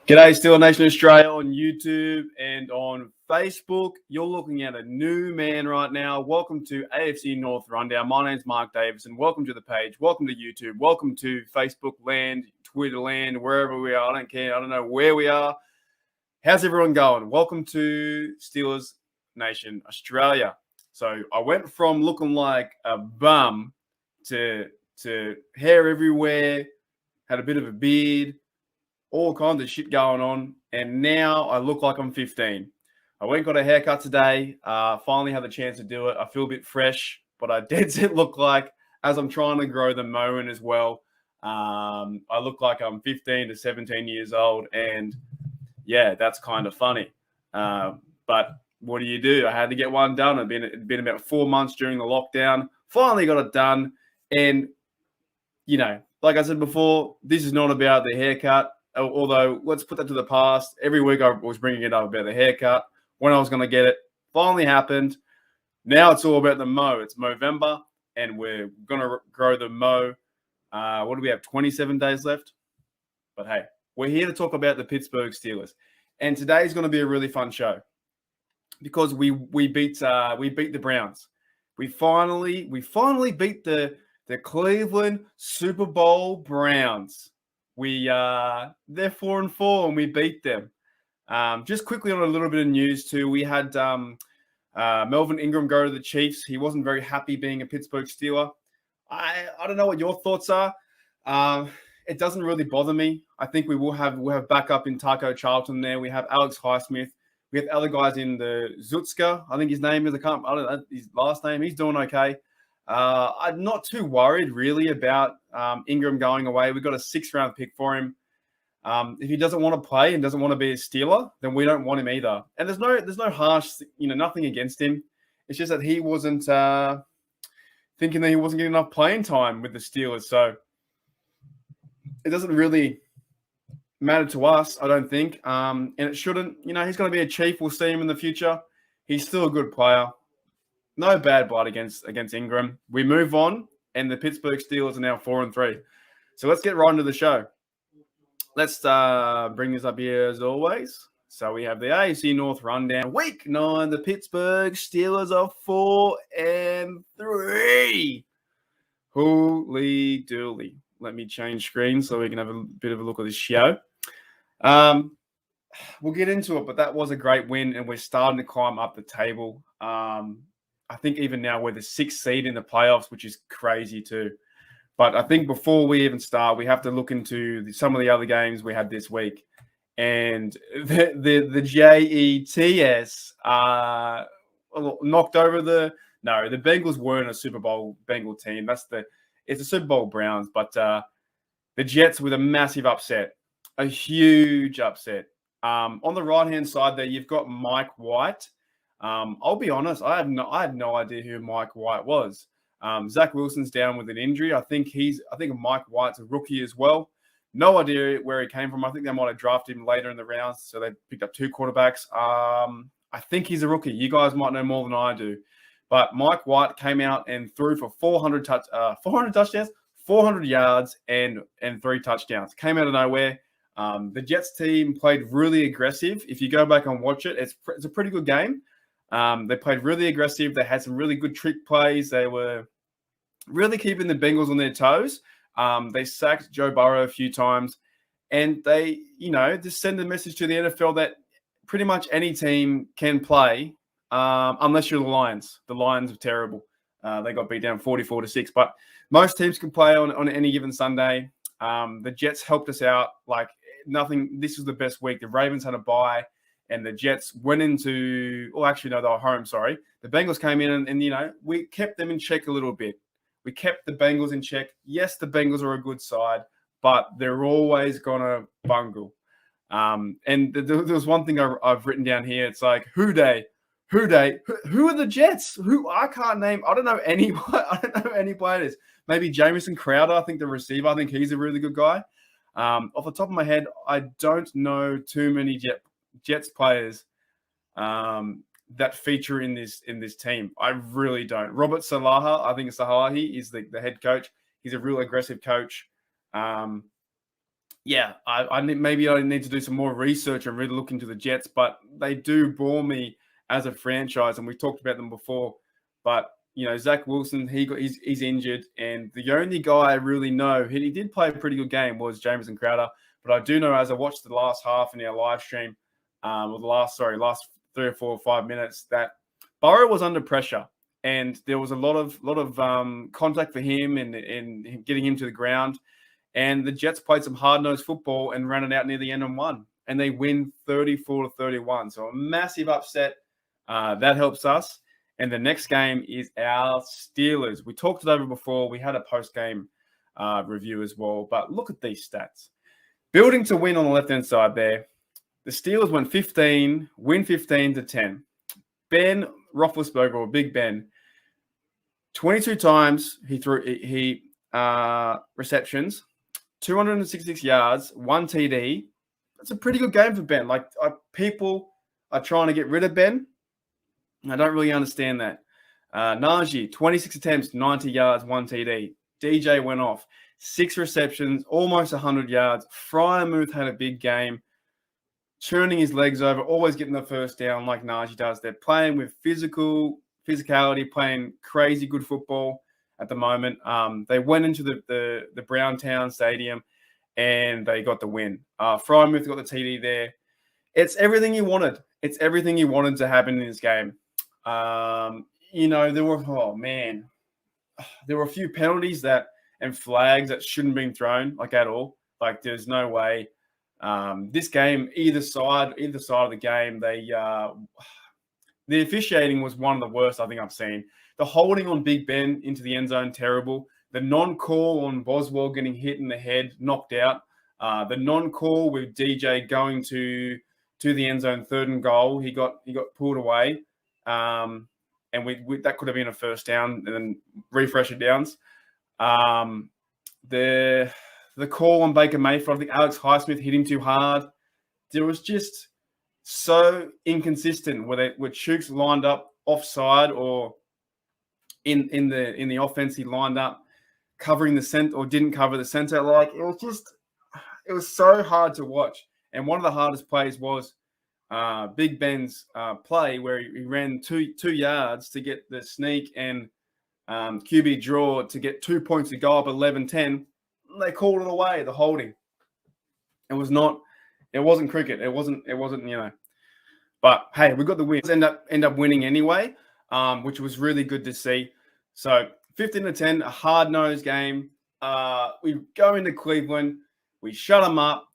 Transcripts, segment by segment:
G'day, Steel Nation Australia on YouTube and on Facebook. You're looking at a new man right now. Welcome to AFC North Rundown. My name's Mark Davis, and welcome to the page. Welcome to YouTube. Welcome to Facebook land, Twitter land, wherever we are. I don't care. I don't know where we are. How's everyone going? Welcome to Steelers Nation Australia. So I went from looking like a bum to hair everywhere, had a bit of a beard, all kinds of shit going on, and now I look like I'm 15. I went and got a haircut today. Finally had the chance to do it. I feel a bit fresh, but I dead set look like, as I'm trying to grow the mow in as well, I look like I'm 15 to 17 years old, and yeah, that's kind of funny. But what do? I had to get one done. It'd been about 4 months during the lockdown. Finally got it done, and you know, like I said before, this is not about the haircut. Although, let's put that to the past. Every week I was bringing it up about the haircut, when I was going to get it. Finally happened. Now it's all about the mow. It's Movember, and we're going to grow the mow. What do we have, 27 days left? But hey, we're here to talk about the Pittsburgh Steelers. And today's going to be a really fun show because we beat the Browns. We finally beat the Cleveland Super Bowl Browns. They're 4-4 and we beat them. Just quickly on a little bit of news too, we had Melvin Ingram go to the Chiefs. He wasn't very happy being a Pittsburgh Steeler. I don't know what your thoughts are. It doesn't really bother me. I think we'll have backup in Taco Charlton there. We have Alex Highsmith. We have other guys in the Zutska. I think his name is. I don't know his last name. He's doing okay. I'm not too worried really about Ingram going away. We've got a 6th-round pick for him. If he doesn't want to play and doesn't want to be a Steeler, then we don't want him either. And there's no harsh, nothing against him. It's just that he wasn't thinking that he wasn't getting enough playing time with the Steelers. So it doesn't really matter to us, I don't think. And it shouldn't. He's going to be a Chief. We'll see him in the future. He's still a good player. No bad blood against Ingram. We move on, and the Pittsburgh Steelers are now 4-3. So let's get right into the show. Let's bring this up here as always. So we have the AFC North Rundown. Week 9, the Pittsburgh Steelers are 4-3. Holy dooly. Let me change screens so we can have a bit of a look at this show. We'll get into it, but that was a great win, and we're starting to climb up the table. I think even now we're the 6th seed in the playoffs, which is crazy too. But I think before we even start, we have to look into some of the other games we had this week. And the Jets knocked over the Bengals weren't a Super Bowl Bengal team. It's a Super Bowl Browns, but the Jets with a massive upset, a huge upset. On the right-hand side there, you've got Mike White. I'll be honest, I had no idea who Mike White was. Zach Wilson's down with an injury. I think Mike White's a rookie as well. No idea where he came from. I think they might have drafted him later in the rounds, so they picked up 2 quarterbacks. I think he's a rookie. You guys might know more than I do. But Mike White came out and threw for 400 touchdowns, 400 yards, and 3 touchdowns. Came out of nowhere. The Jets team played really aggressive. If you go back and watch it, it's a pretty good game. They played really aggressive. They had some really good trick plays. They were really keeping the Bengals on their toes. They sacked Joe Burrow a few times, and they, just send a message to the NFL that pretty much any team can play, unless you're the Lions. The Lions are terrible. They got beat down 44-6, but most teams can play on any given Sunday. The Jets helped us out like nothing. This was the best week. The Ravens had a bye. And the Jets went into, they were home, sorry. The Bengals came in and we kept them in check a little bit. We kept the Bengals in check. Yes, the Bengals are a good side, but they're always going to bungle. And there was one thing I've written down here. It's like, who are the Jets? I can't name. I don't know anybody. I don't know any players. Maybe Jamison Crowder, I think the receiver. I think he's a really good guy. Off the top of my head, I don't know too many Jets players that feature in this team. I really don't. Robert Salaha, I think Salahi is the head coach. He's a real aggressive coach. yeah, maybe I need to do some more research and really look into the Jets, but they do bore me as a franchise, and we talked about them before. But Zach Wilson, he's injured, and the only guy I really know he did play a pretty good game was Jamison Crowder. But I do know, as I watched the last half in our live stream, or the last 3 or 4 or 5 minutes, that Burrow was under pressure, and there was a lot of contact for him and getting him to the ground. And the Jets played some hard-nosed football and ran it out near the end and won. And they win 34-31. So a massive upset. That helps us. And the next game is our Steelers. We talked it over before. We had a post-game review as well. But look at these stats. Building to win on the left-hand side there. The Steelers win 15-10. Ben Roethlisberger, or Big Ben, 22 times he threw receptions. 266 yards, 1 TD. That's a pretty good game for Ben. People are trying to get rid of Ben. I don't really understand that. Najee, 26 attempts, 90 yards, 1 TD. DJ went off. 6 receptions, almost 100 yards. Freiermuth had a big game, churning his legs over, always getting the first down like Najee does. They're playing with physicality, playing crazy good football at the moment. They went into the Browntown Stadium and they got the win. Freiermuth got the TD there. It's everything you wanted. It's everything you wanted to happen in this game. There were a few penalties and flags that shouldn't have been thrown at all. There's no way. This game, either side of the game, the officiating was one of the worst I think I've seen. The holding on Big Ben into the end zone, terrible. The non-call on Boswell getting hit in the head, knocked out. The non-call with DJ going to the end zone, 3rd and goal. He got pulled away, and we that could have been a first down and then refresh it downs. The call on Baker Mayfield, I think Alex Highsmith hit him too hard. There was just so inconsistent with Chooks lined up offside or in the offense, he lined up covering the center or didn't cover the center. It was so hard to watch. And one of the hardest plays was Big Ben's play where he ran two yards to get the sneak and QB draw to get 2 points to go up 11-10. They called it away, the holding. It wasn't cricket. It wasn't, but hey, we got the win. End up winning anyway, which was really good to see. So 15-10, a hard-nosed game. We go into Cleveland, we shut them up,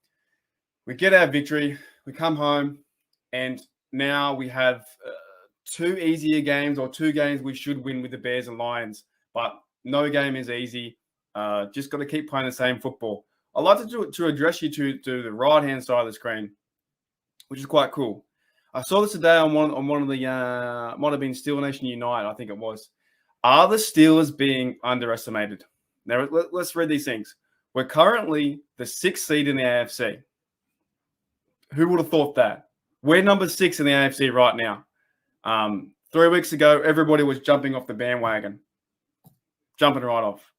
we get our victory, we come home, and now we have 2 easier games or 2 games we should win with the Bears and Lions, but no game is easy. Just got to keep playing the same football. I'd like to address you to the right-hand side of the screen, which is quite cool. I saw this today on one of the might have been Steel Nation Unite, I think it was. Are the Steelers being underestimated? Now let's read these things. We're currently the 6th seed in the AFC. Who would have thought that? We're number 6 in the AFC right now. 3 weeks ago, everybody was jumping off the bandwagon, jumping right off.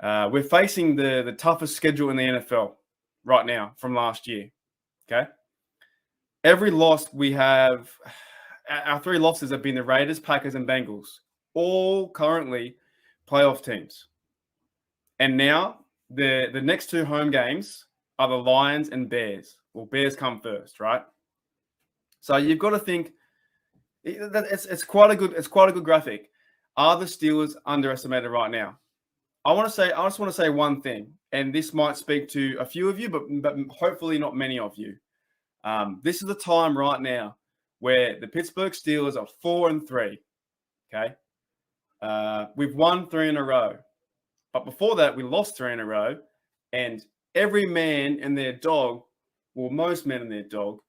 We're facing the toughest schedule in the NFL right now from last year. Okay. Every loss we have, our 3 losses have been the Raiders, Packers, and Bengals, all currently playoff teams. And now the next 2 home games are the Lions and Bears. Well, Bears come first, right? So you've got to think that it's quite a good graphic. Are the Steelers underestimated right now? I just want to say one thing, and this might speak to a few of you, but hopefully not many of you. This is the time right now where the Pittsburgh Steelers are 4-3. Okay, we've won 3 in a row, but before that we lost 3 in a row, and every man and their dog, well, most men and their dog,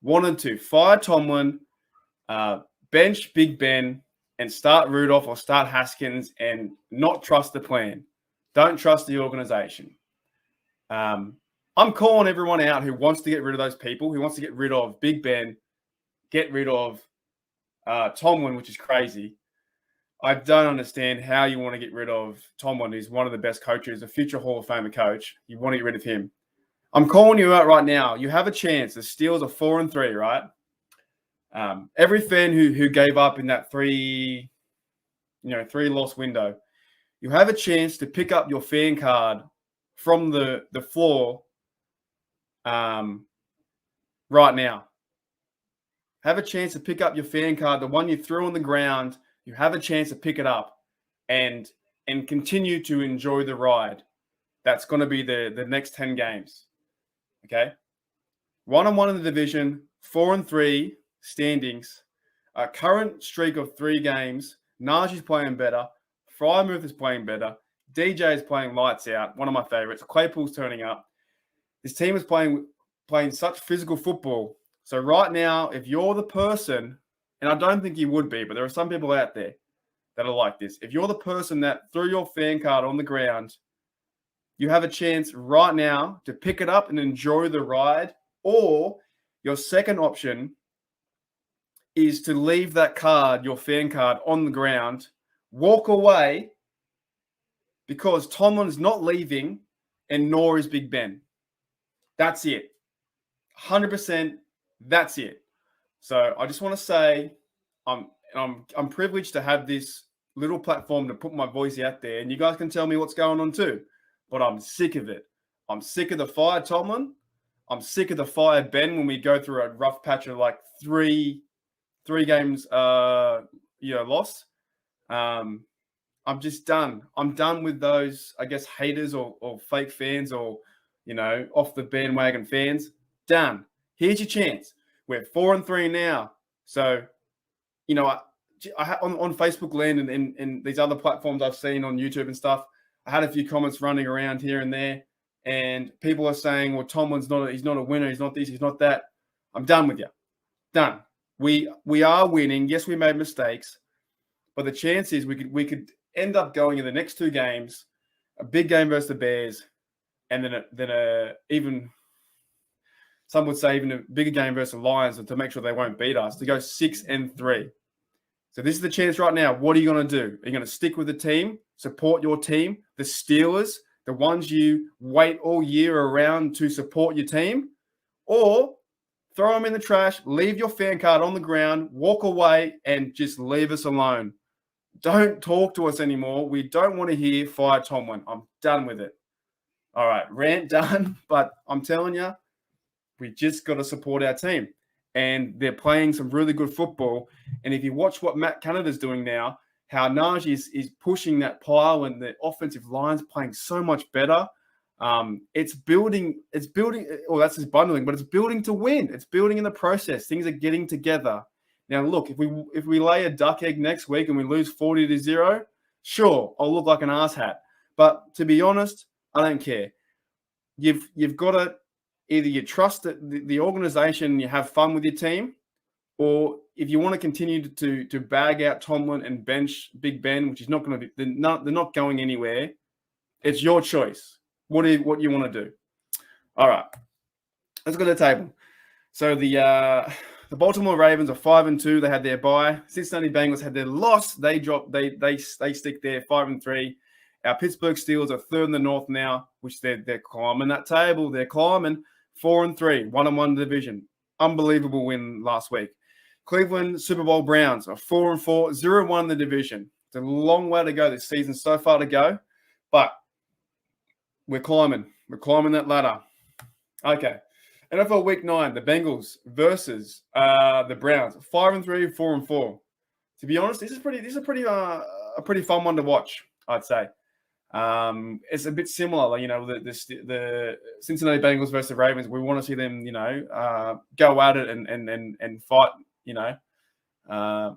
wanted to fire Tomlin, bench Big Ben, and start Rudolph or start Haskins and not trust the plan. Don't trust the organization. I'm calling everyone out who wants to get rid of those people, who wants to get rid of Big Ben, get rid of Tomlin, which is crazy. I don't understand how you want to get rid of Tomlin, who's one of the best coaches, a future Hall of Famer coach. You want to get rid of him. I'm calling you out right now. You have a chance. The Steelers are 4-3, right? Every fan who gave up in that three loss window, you have a chance to pick up your fan card from the floor right now. Have a chance to pick up your fan card, the one you threw on the ground. You have a chance to pick it up and continue to enjoy the ride. That's going to be the next 10 games. Okay? 1-1 in the division, 4-3 standings. A current streak of 3 games. Najee's playing better. Frymouth is playing better. DJ is playing lights out. One of my favorites. Claypool's turning up. This team is playing such physical football. So right now, if you're the person, and I don't think you would be, but there are some people out there that are like this. If you're the person that threw your fan card on the ground, you have a chance right now to pick it up and enjoy the ride. Or your second option is to leave that card, your fan card, on the ground, walk away, because Tomlin's not leaving and nor is Big Ben. That's it. 100%, that's it. So I just want to say I'm privileged to have this little platform to put my voice out there, and you guys can tell me what's going on too. But I'm sick of it. I'm sick of the fire Tomlin. I'm sick of the fire Ben when we go through a rough patch of like three games lost. I'm just done. I'm done with those, I guess, haters or fake fans or, off the bandwagon fans. Done. Here's your chance. We're 4-3 now. So, I on Facebook land and these other platforms I've seen on YouTube and stuff, I had a few comments running around here and there, and people are saying, well, Tomlin's he's not a winner. He's not this, he's not that. I'm done with you. Done. We are winning. Yes, we made mistakes, but the chance is we could end up going in the next 2 games, a big game versus the Bears, and then even some would say even a bigger game versus the Lions to make sure they won't beat us, to go 6-3. So this is the chance right now. What are you going to do? Are you going to stick with the team, support your team, the Steelers, the ones you wait all year around to support your team, or throw them in the trash, leave your fan card on the ground, walk away, and just leave us alone? Don't talk to us anymore. We don't want to hear fire Tomlin. I'm done with it. All right, rant done. But I'm telling you, we just got to support our team. And they're playing some really good football. And if you watch what Matt Canada's doing now, how Najee is pushing that pile and the offensive line's playing so much better. It's building, well, that's just bundling, but it's building to win. It's building in the process. Things are getting together. Now, look, if we lay a duck egg next week and we lose 40-0, sure, I'll look like an asshat. But to be honest, I don't care. You've got to either you trust the organization and you have fun with your team, or if you want to continue to bag out Tomlin and bench Big Ben, which is not going to be, they're not going anywhere. It's your choice. What you want to do? All right, let's go to the table. So the Baltimore Ravens are 5-2. They had their bye. Cincinnati Bengals had their loss. They dropped. They stick there 5-3. Our Pittsburgh Steelers are 3rd in the North now, which they're climbing that table. They're climbing 4-3, 1-1 division. Unbelievable win last week. Cleveland Super Bowl Browns are 4-4, 0-1 in the division. It's a long way to go this season, so far to go, but we're climbing. We're climbing that ladder. Okay. NFL Week 9, the Bengals versus the Browns, 5-3, 4-4. To be honest, this is a pretty fun one to watch, I'd say. It's a bit similar, the Cincinnati Bengals versus the Ravens. We want to see them, go at it and fight.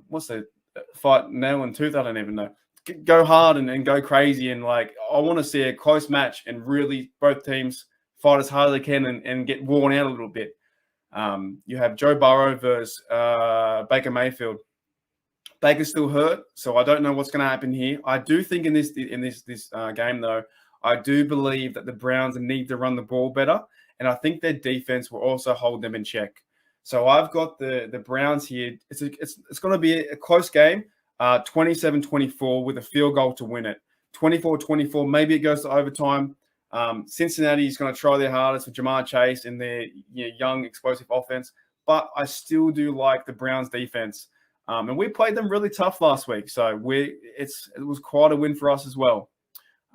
What's the fight nail and tooth? I don't even know. Go hard and go crazy, and I want to see a close match and really both teams fight as hard as they can and get worn out a little bit. You have Joe Burrow versus Baker Mayfield. Baker's still hurt, so I don't know what's going to happen here. I do think in this game, though, I do believe that the Browns need to run the ball better, and I think their defense will also hold them in check. So I've got the Browns here. It's going to be a close game, 27-24 with a field goal to win it. 24-24, maybe it goes to overtime. Cincinnati is going to try their hardest with Jamar Chase and their young, explosive offense. But I still do like the Browns' defense. And we played them really tough last week. So it was quite a win for us as well.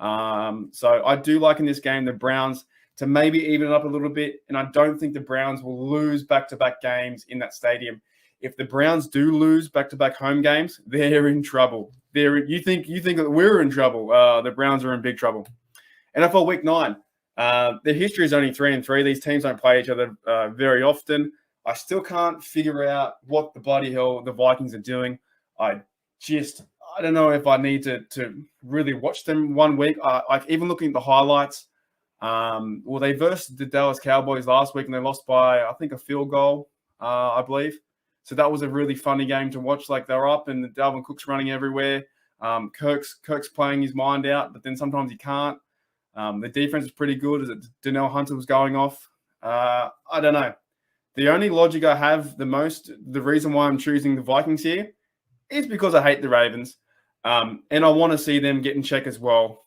So I do like in this game the Browns to maybe even it up a little bit. And I don't think the Browns will lose back-to-back games in that stadium. If the Browns do lose back-to-back home games, they're in trouble. You think that we're in trouble. The Browns are in big trouble. NFL Week 9. Their history is only 3-3. These teams don't play each other very often. I still can't figure out what the bloody hell the Vikings are doing. I don't know if I need to really watch them one week. Even looking at the highlights, they versed the Dallas Cowboys last week and they lost by, I think, a field goal, I believe. So that was a really funny game to watch. Like they're up and Dalvin Cook's running everywhere. Kirk's playing his mind out, but then sometimes he can't. The defense is pretty good as Danielle Hunter was going off. I don't know. The only logic I have the reason why I'm choosing the Vikings here is because I hate the Ravens. And I want to see them get in check as well.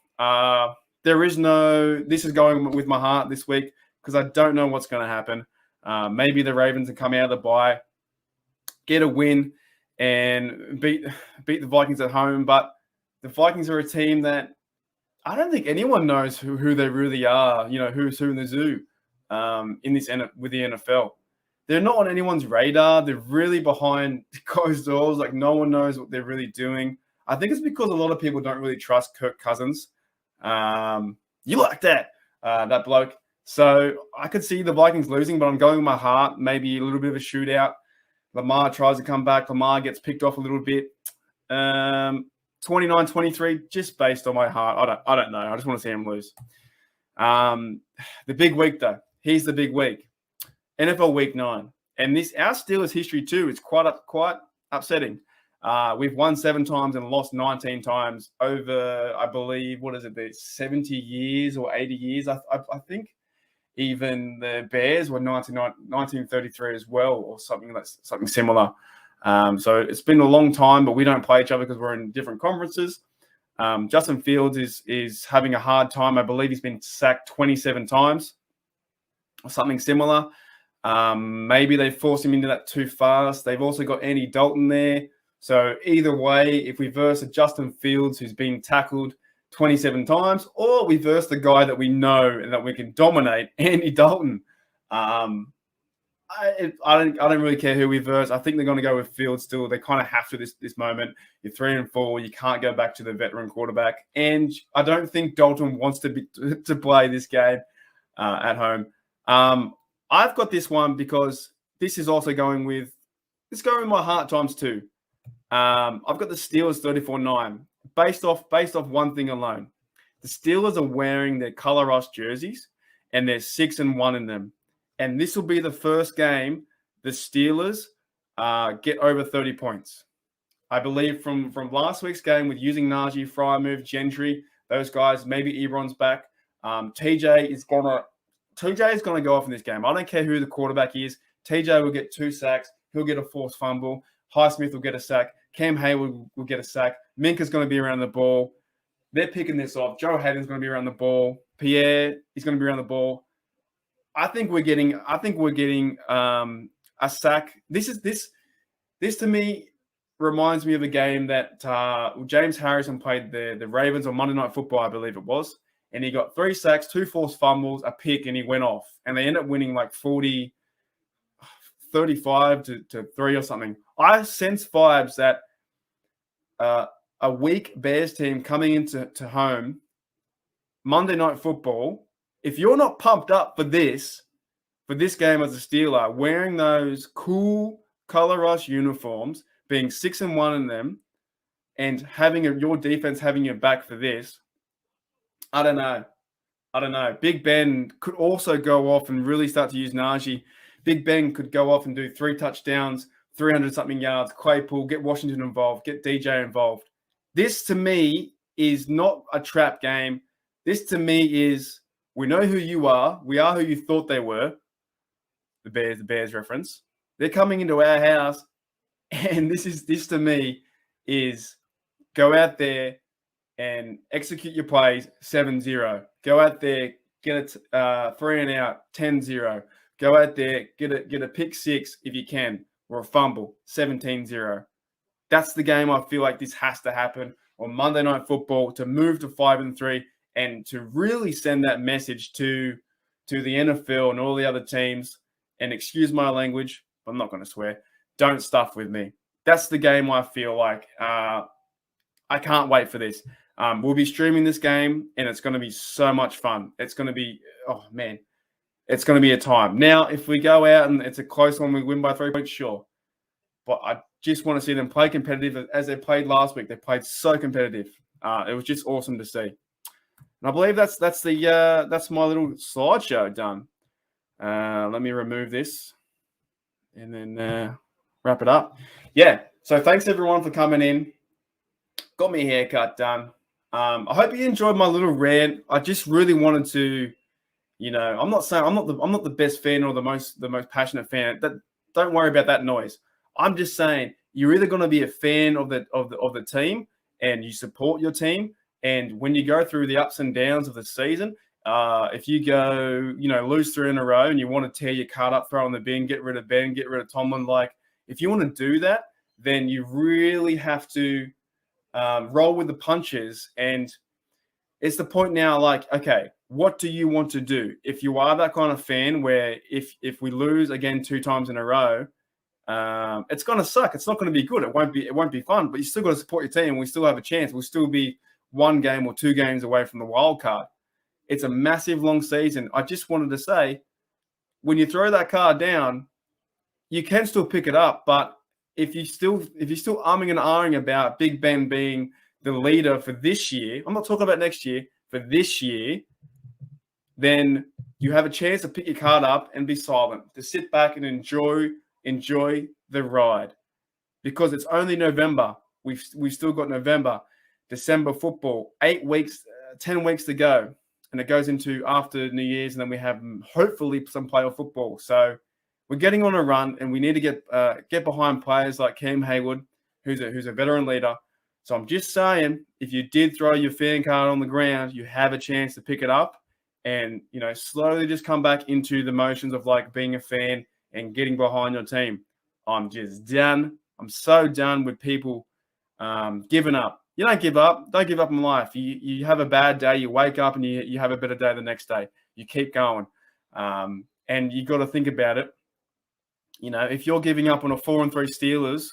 This is going with my heart this week because I don't know what's going to happen. Maybe the Ravens will come out of the bye, get a win, and beat the Vikings at home. But the Vikings are a team that I don't think anyone knows who they really are, who's who in the zoo with the NFL. They're not on anyone's radar. They're really behind closed doors. Like no one knows what they're really doing. I think it's because a lot of people don't really trust Kirk Cousins. You like that bloke. So I could see the Vikings losing, but I'm going with my heart. Maybe a little bit of a shootout. Lamar tries to come back. Lamar gets picked off a little bit. 29-23, just based on my heart. I don't know. I just want to see him lose. The big week, though. Here's the big week. NFL Week 9. And our Steelers history, too, is quite upsetting. We've won 7 times and lost 19 times over, I believe, 70 years or 80 years, I think. Even the Bears were 1933 as well, or something similar. So it's been a long time, but we don't play each other because we're in different conferences. Justin Fields is having a hard time. I believe he's been sacked 27 times or something similar. Maybe they forced him into that too fast. They've also got Andy Dalton there. So either way, if we verse a Justin Fields who's been tackled 27 times, or we verse the guy that we know and that we can dominate, Andy Dalton. I don't really care who we verse. I think they're going to go with Fields still. They kind of have to this moment. You're 3-4. You can't go back to the veteran quarterback. And I don't think Dalton wants to play this game at home. I've got this one because this is also going with my heart times 2. I've got the Steelers 34-9 based off one thing alone. The Steelers are wearing their color rush jerseys and they're 6-1 in them. And this will be the first game the Steelers get over 30 points. I believe from last week's game with using Najee, Freiermuth, Gentry, those guys, maybe Ebron's back. TJ is gonna go off in this game. I don't care who the quarterback is. TJ will get 2 sacks. He'll get a forced fumble. Highsmith will get a sack. Cam Hayward will get a sack. Minka's going to be around the ball. They're picking this off. Joe Hayden's going to be around the ball. Pierre is going to be around the ball. I think we're getting a sack. This to me reminds me of a game that James Harrison played the Ravens on Monday Night Football, I believe it was. And he got 3 sacks, 2 forced fumbles, a pick, and he went off. And they ended up winning like 35 to 3 or something. I sense vibes that a weak Bears team coming into home, Monday Night Football, if you're not pumped up for this game as a Steeler, wearing those cool color rush uniforms, being 6-1 in them, and having your defense having your back for this, I don't know. Big Ben could also go off and really start to use Najee. Big Ben could go off and do 3 touchdowns, 300-something yards. Claypool, get Washington involved, get DJ involved. This, to me, is not a trap game. This, to me, is we know who you are. We are who you thought they were. The Bears reference. They're coming into our house, and this to me is go out there and execute your plays 7-0. Go out there, get a 3 and out, 10-0. Go out there, get a pick six if you can, or a fumble, 17-0. That's the game I feel like this has to happen on Monday Night Football to move to 5-3 and to really send that message to the NFL and all the other teams. And excuse my language, I'm not going to swear. Don't stuff with me. That's the game I feel like. I can't wait for this. We'll be streaming this game, and it's going to be so much fun. It's going to be, oh, man. It's going to be a time. Now, if we go out and it's a close one, we win by 3 points, sure. But I just want to see them play competitive as they played last week. They played so competitive. It was just awesome to see. And I believe that's my little slideshow done. Let me remove this and then wrap it up. Yeah. So thanks everyone for coming in. Got my haircut done. I hope you enjoyed my little rant. I just really wanted to. I'm not saying I'm not the best fan or the most passionate fan. Don't worry about that noise. I'm just saying you're either going to be a fan of the team and you support your team, and when you go through the ups and downs of the season, if you go lose 3 in a row and you want to tear your card up, throw in the bin, get rid of Ben, get rid of Tomlin, like if you want to do that, then you really have to roll with the punches. And it's the point now, like, okay, what do you want to do? If you are that kind of fan where if we lose again 2 times in a row, it's going to suck. It's not going to be good. It won't be fun, but you still got to support your team. We still have a chance. We'll still be 1 game or 2 games away from the wild card. It's a massive long season. I just wanted to say, when you throw that card down, you can still pick it up. But if you're still umming and ahhing about Big Ben being the leader for this year, I'm not talking about next year, for this year, then you have a chance to pick your card up and be silent, to sit back and enjoy the ride, because it's only November. We've still got November, December football, 8 weeks, 10 weeks to go, and it goes into after New Year's, and then we have hopefully some playoff football. So we're getting on a run, and we need to get behind players like Cam Hayward, who's a veteran leader. So I'm just saying, if you did throw your fan card on the ground, you have a chance to pick it up and slowly just come back into the motions of like being a fan and getting behind your team. I'm just done. I'm so done with people giving up. You don't give up. Don't give up in life. You have a bad day. You wake up and you have a better day the next day. You keep going. And you got to think about it. If you're giving up on a 4-3 Steelers,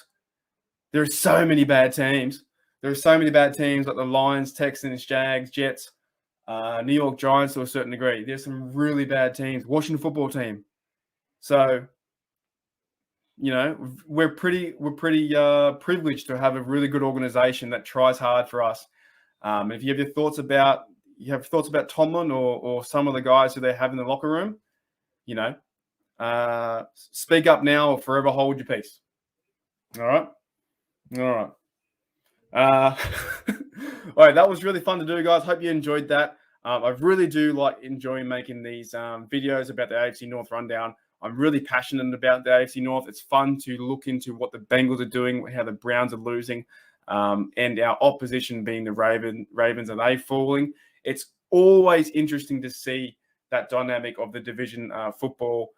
there are so many bad teams. There are so many bad teams like the Lions, Texans, Jags, Jets, New York Giants to a certain degree. There's some really bad teams. Washington football team. So, we're pretty privileged to have a really good organization that tries hard for us. If you have thoughts about Tomlin or some of the guys who they have in the locker room, speak up now or forever hold your peace. All right. All right, that was really fun to do, guys. Hope you enjoyed that. I really do enjoy making these videos about the AFC North Rundown. I'm really passionate about the AFC North. It's fun to look into what the Bengals are doing, how the Browns are losing, and our opposition being the Ravens. Are they falling? It's always interesting to see that dynamic of the division football.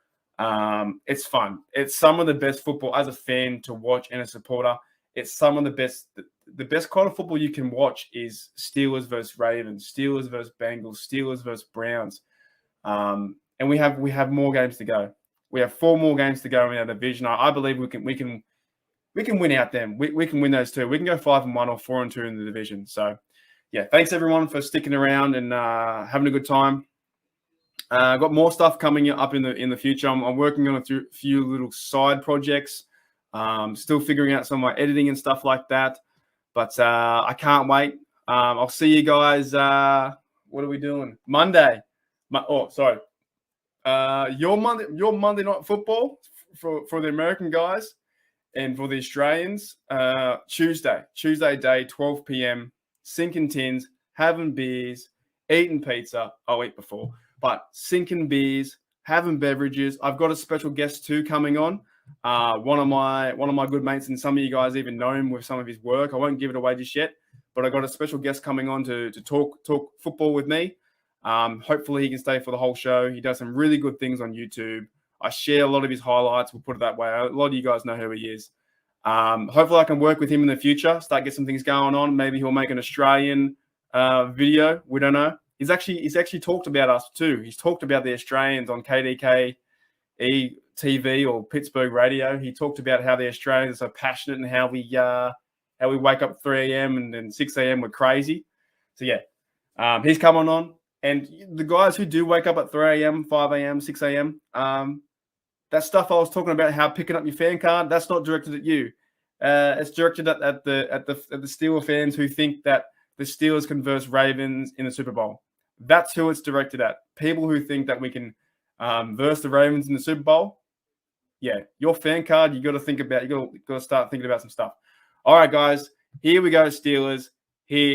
It's fun. It's some of the best football as a fan to watch and a supporter. It's some of the best. The best kind of football you can watch is Steelers versus Ravens, Steelers versus Bengals, Steelers versus Browns. And we have more games to go. We have 4 more games to go in our division. I believe we can win out them. We can win those 2. We can go 5-1 or 4-2 in the division. So, yeah, thanks everyone for sticking around and having a good time. I've got more stuff coming up in the future. I'm working on a few little side projects. Still figuring out some of my editing and stuff like that. But I can't wait. I'll see you guys. What are we doing? Monday. Your Monday Night Football for the American guys, and for the Australians, Tuesday day, 12 p.m. Sinking tins, having beers, eating pizza. I'll eat before, but sinking beers, having beverages. I've got a special guest too coming on. One of my good mates, and some of you guys even know him with some of his work. I won't give it away just yet, but I got a special guest coming on to talk football with me. Hopefully he can stay for the whole show. He does some really good things on YouTube. I share a lot of his highlights. We'll put it that way. A lot of you guys know who he is. Hopefully I can work with him in the future, get some things going on. Maybe he'll make an Australian video. We don't know. He's actually talked about us too. He's talked about the Australians on KDK TV or Pittsburgh radio. He talked about how the Australians are so passionate and how we wake up at 3 a.m. and then 6 a.m. we're crazy. So yeah, he's coming on. And the guys who do wake up at 3 a.m., 5 a.m., 6 a.m., that stuff I was talking about, how picking up your fan card, that's not directed at you. It's directed at the Steelers fans who think that the Steelers can verse Ravens in the Super Bowl. That's who it's directed at. People who think that we can verse the Ravens in the Super Bowl. Yeah, your fan card, you got to think about. You got to start thinking about some stuff. All right, guys, here we go, Steelers. Here